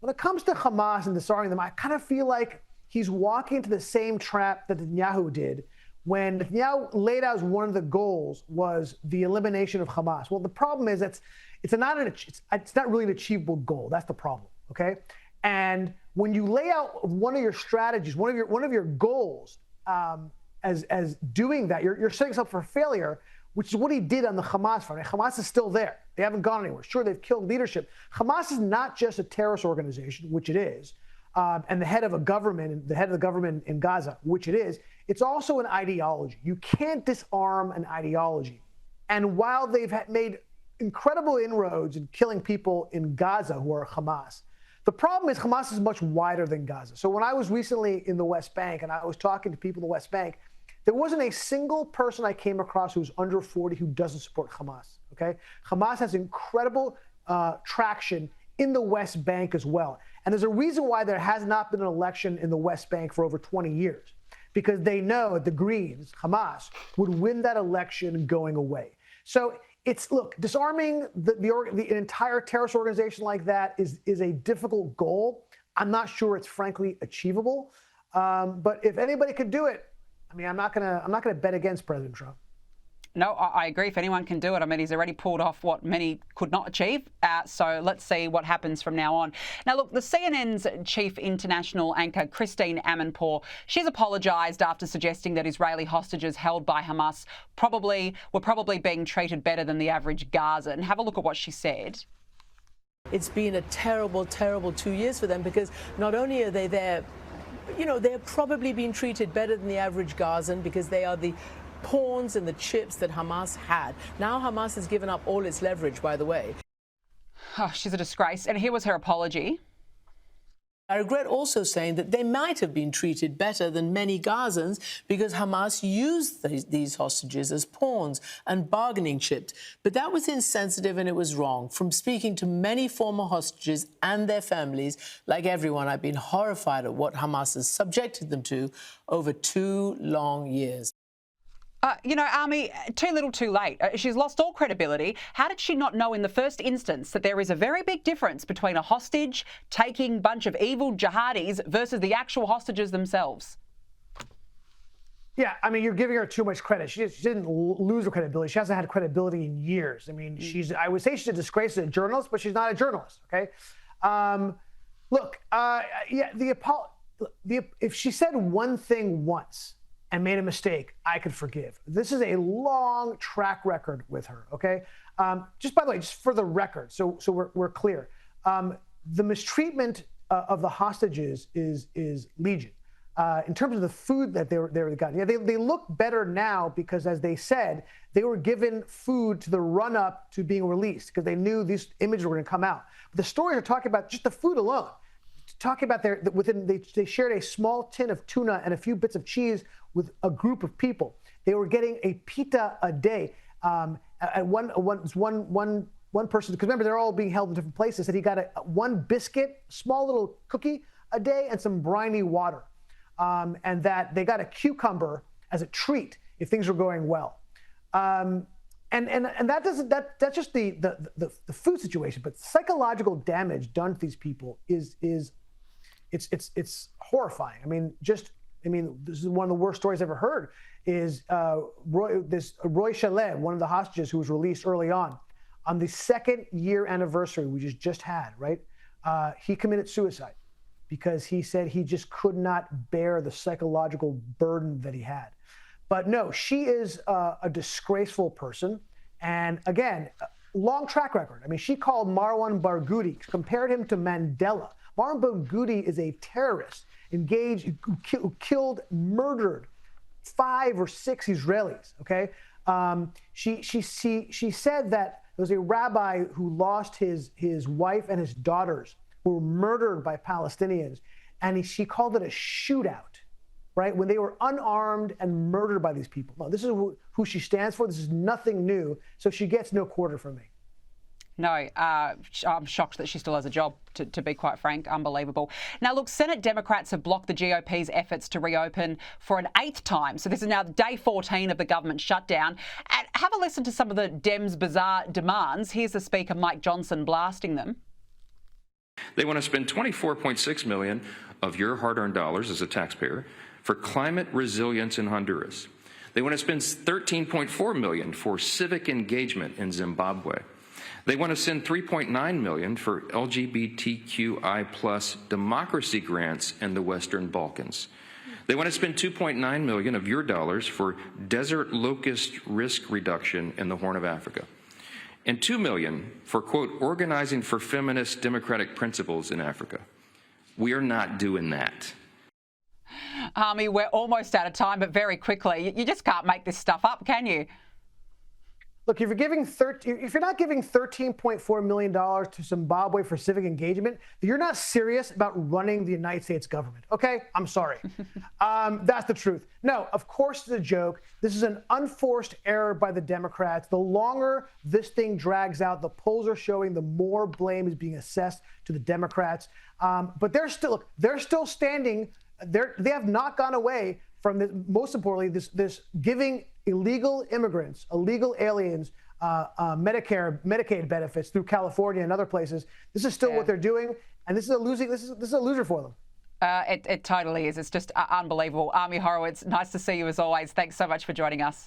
when it comes to Hamas and disarming them, I kind of feel like he's walking into the same trap that Netanyahu did when Netanyahu laid out as one of the goals was the elimination of Hamas. Well, the problem is it's not really an achievable goal. That's the problem, okay? And when you lay out one of your strategies, one of your goals as doing that, you're setting yourself for failure, which is what he did on the Hamas front. Hamas is still there. They haven't gone anywhere. Sure, they've killed leadership. Hamas is not just a terrorist organization, which it is, and the head of the government in Gaza, which it is. It's also an ideology. You can't disarm an ideology. And while they've made incredible inroads in killing people in Gaza who are Hamas, the problem is Hamas is much wider than Gaza. So when I was recently in the West Bank and I was talking to people in the West Bank, there wasn't a single person I came across who's under 40 who doesn't support Hamas, okay? Hamas has incredible traction in the West Bank as well. And there's a reason why there has not been an election in the West Bank for over 20 years, because they know the Greens, Hamas, would win that election going away. So look, disarming the entire terrorist organization like that is a difficult goal. I'm not sure it's frankly achievable. But if anybody could do it, I mean, I'm not gonna bet against President Trump. No, I agree. If anyone can do it, I mean, he's already pulled off what many could not achieve. So let's see what happens from now on. Now, look, the CNN's chief international anchor, Christine Amanpour, she's apologised after suggesting that Israeli hostages held by Hamas were probably being treated better than the average Gazan. Have a look at what she said. It's been a terrible, terrible 2 years for them, because not only are they there, you know, they're probably being treated better than the average Gazan because they are the pawns and the chips that Hamas had. Now Hamas has given up all its leverage, by the way. Oh, she's a disgrace. And here was her apology. I regret also saying that they might have been treated better than many Gazans because Hamas used these hostages as pawns and bargaining chips. But that was insensitive and it was wrong. From speaking to many former hostages and their families, like everyone, I've been horrified at what Hamas has subjected them to over 2 long years. You know, Ami, too little too late. She's lost all credibility. How did she not know in the first instance that there is a very big difference between a hostage-taking bunch of evil jihadis versus the actual hostages themselves? Yeah, I mean, you're giving her too much credit. She didn't lose her credibility. She hasn't had credibility in years. I mean, I would say she's a disgrace as a journalist, but she's not a journalist, okay? If she said one thing once and made a mistake, I could forgive. This is a long track record with her, okay? Just by the way, just for the record, so we're clear. The mistreatment of the hostages is legion. In terms of the food that they got, yeah, they look better now because, as they said, they were given food to the run-up to being released because they knew these images were going to come out. But the stories are talking about just the food alone. Talking about they shared a small tin of tuna and a few bits of cheese with a group of people. They were getting a pita a day. And one person, because remember they're all being held in different places, said he got one biscuit, small little cookie a day, and some briny water, and that they got a cucumber as a treat if things were going well. And that's just the food situation, but psychological damage done to these people is horrifying. I mean, this is one of the worst stories I've ever heard. Is Roy Chalet, one of the hostages who was released early on the 2nd year anniversary we just had, right? He committed suicide because he said he just could not bear the psychological burden that he had. But no, she is a disgraceful person. And again, long track record. I mean, she called Marwan Barghouti, compared him to Mandela. Marwan Barghouti is a terrorist who killed, murdered 5 or 6 Israelis, okay? She said that there was a rabbi who lost his wife and his daughters who were murdered by Palestinians, and she called it a shootout. Right? When they were unarmed and murdered by these people. No, this is who she stands for. This is nothing new. So she gets no quarter from me. No, I'm shocked that she still has a job, to be quite frank. Unbelievable. Now, look, Senate Democrats have blocked the GOP's efforts to reopen for an 8th time. So this is now day 14 of the government shutdown. And have a listen to some of the Dems' bizarre demands. Here's the Speaker, Mike Johnson, blasting them. They want to spend $24.6 million of your hard-earned dollars as a taxpayer for climate resilience in Honduras. They want to spend $13.4 million for civic engagement in Zimbabwe. They want to send $3.9 million for LGBTQI+ democracy grants in the Western Balkans. They want to spend $2.9 million of your dollars for desert locust risk reduction in the Horn of Africa, and $2 million for, quote, organizing for feminist democratic principles in Africa. We are not doing that. Ami, we're almost out of time, but very quickly, you just can't make this stuff up, can you? Look, if you're not giving $13.4 million to Zimbabwe for civic engagement, then you're not serious about running the United States government. Okay? I'm sorry. That's the truth. No, of course it's a joke. This is an unforced error by the Democrats. The longer this thing drags out, the polls are showing the more blame is being assessed to the Democrats. But they're still standing. They have not gone away from this, most importantly, this giving illegal immigrants, illegal aliens, Medicaid benefits through California and other places. This is still what they're doing, and this is a loser for them. It totally is. It's just unbelievable. Ami Horowitz, nice to see you as always. Thanks so much for joining us.